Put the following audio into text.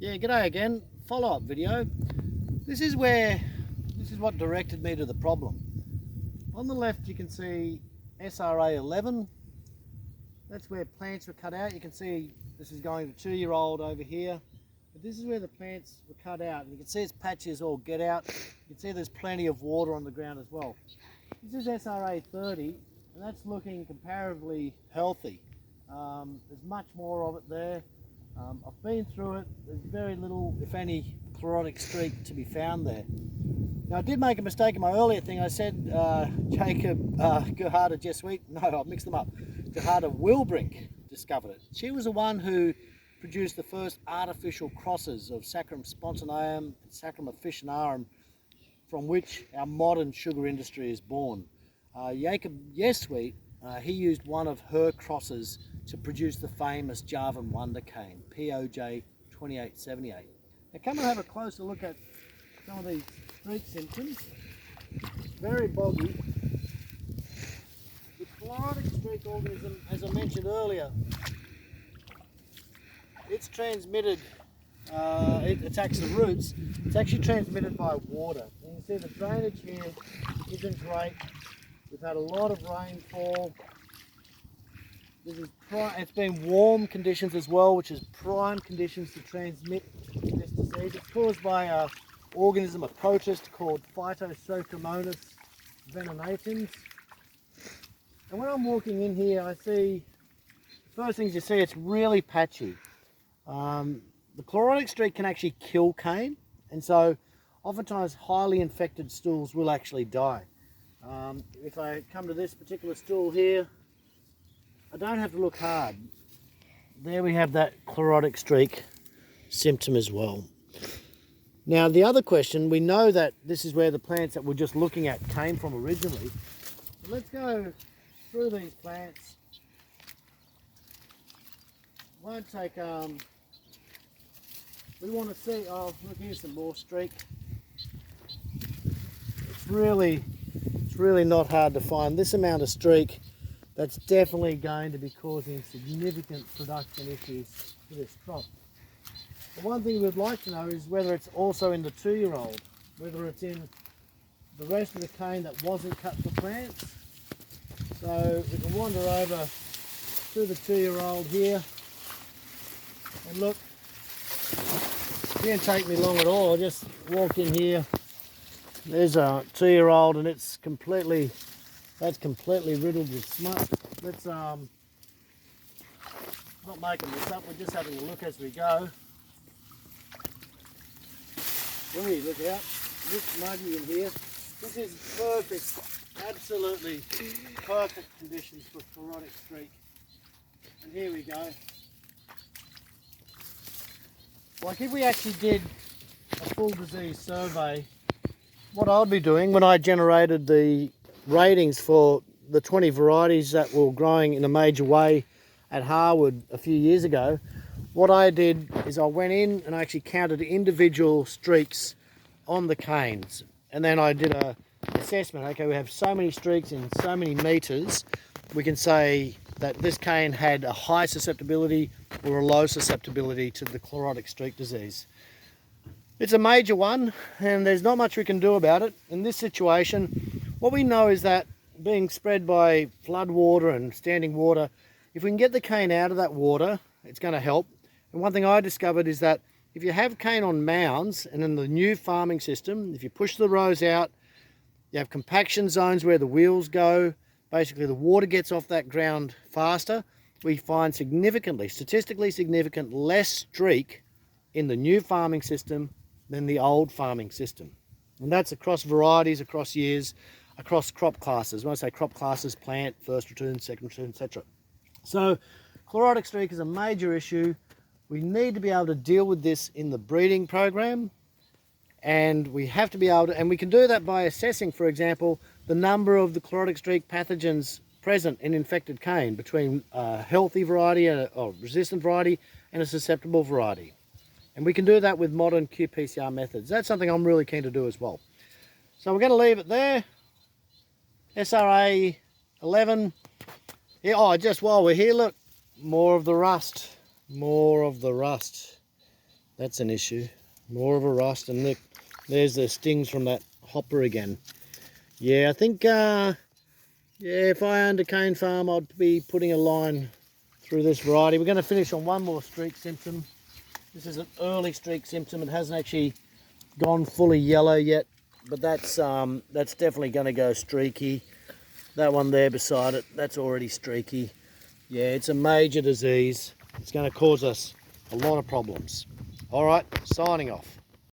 Yeah, g'day again. Follow-up video. This is what directed me to the problem. On the left you can see SRA11. That's where plants were cut out. You can see this is going to 2-year-old over here. But this is where the plants were cut out. And you can see its patches all get out. You can see there's plenty of water on the ground as well. This is SRA30 and that's looking comparatively healthy. There's much more of it there. I've been through it. There's very little, if any, chlorotic streak to be found there. Now I did make a mistake in my earlier thing. I said Gerharda Jesuit. No, I mixed them up. Gerharda Wilbrink discovered it. She was the one who produced the first artificial crosses of Saccharum spontaneum and Saccharum officinarum, from which our modern sugar industry is born. Jacob Jesuit, he used one of her crosses to produce the famous Javan Wonder cane, POJ 2878. Now come and have a closer look at some of these streak symptoms. Very boggy. The chlorotic streak organism, as I mentioned earlier, it's transmitted, it attacks the roots. It's actually transmitted by water. You can see the drainage here isn't great. We've had a lot of rainfall. It's been warm conditions as well, which is prime conditions to transmit this disease. It's caused by an organism, a protist called Phytosochomonas venenatans. And when I'm walking in here, I see, the first things you see, it's really patchy. The chlorotic streak can actually kill cane, and so oftentimes highly infected stools will actually die. If I come to this particular stool here, I don't have to look hard. There we have that chlorotic streak symptom as well. Now the other question, we know that this is where the plants that we're just looking at came from originally. So let's go through these plants. Won't take, we want to see, oh look, here's some more streak. It's really not hard to find this amount of streak. That's definitely going to be causing significant production issues for this crop. The one thing we'd like to know is whether it's also in the 2-year-old, whether it's in the rest of the cane that wasn't cut for plants. So we can wander over to the 2-year-old here and look. It didn't take me long at all. I just walked in here. There's a 2-year-old and it's completely riddled with smut. Let's not making this up, we're just having a look as we go. Really, look out, this muggy in here. This is perfect, absolutely perfect conditions for chlorotic streak. And here we go. Like if we actually did a full disease survey, what I would be doing when I generated the ratings for the 20 varieties that were growing in a major way at Harwood a few years ago, what I did is I went in and I actually counted individual streaks on the canes, and then I did a assessment. Okay, we have so many streaks in so many meters, we can say that this cane had a high susceptibility or a low susceptibility to the chlorotic streak disease. It's a major one and there's not much we can do about it. In this situation, what we know is that being spread by flood water and standing water, if we can get the cane out of that water, it's going to help. And one thing I discovered is that if you have cane on mounds and in the new farming system, if you push the rows out, you have compaction zones where the wheels go, basically the water gets off that ground faster, we find statistically significant less streak in the new farming system than the old farming system. And that's across varieties, across years, across crop classes. When I say crop classes, plant, first return, second return, etc. So chlorotic streak is a major issue. We need to be able to deal with this in the breeding program, and we have to be able to, and we can do that by assessing, for example, the number of the chlorotic streak pathogens present in infected cane between a healthy variety, a resistant variety, and a susceptible variety. And we can do that with modern qPCR methods. That's something I'm really keen to do as well. So we're going to leave it there. SRA11. Yeah, oh, just while we're here, look, more of the rust. That's an issue. More of a rust, and look, there's the stings from that hopper again. Yeah, I think, yeah, if I owned a cane farm, I'd be putting a line through this variety. We're going to finish on one more streak symptom. This is an early streak symptom. It hasn't actually gone fully yellow yet, but that's definitely going to go streaky. That one there beside it, that's already streaky. Yeah, it's a major disease. It's going to cause us a lot of problems. All right, signing off.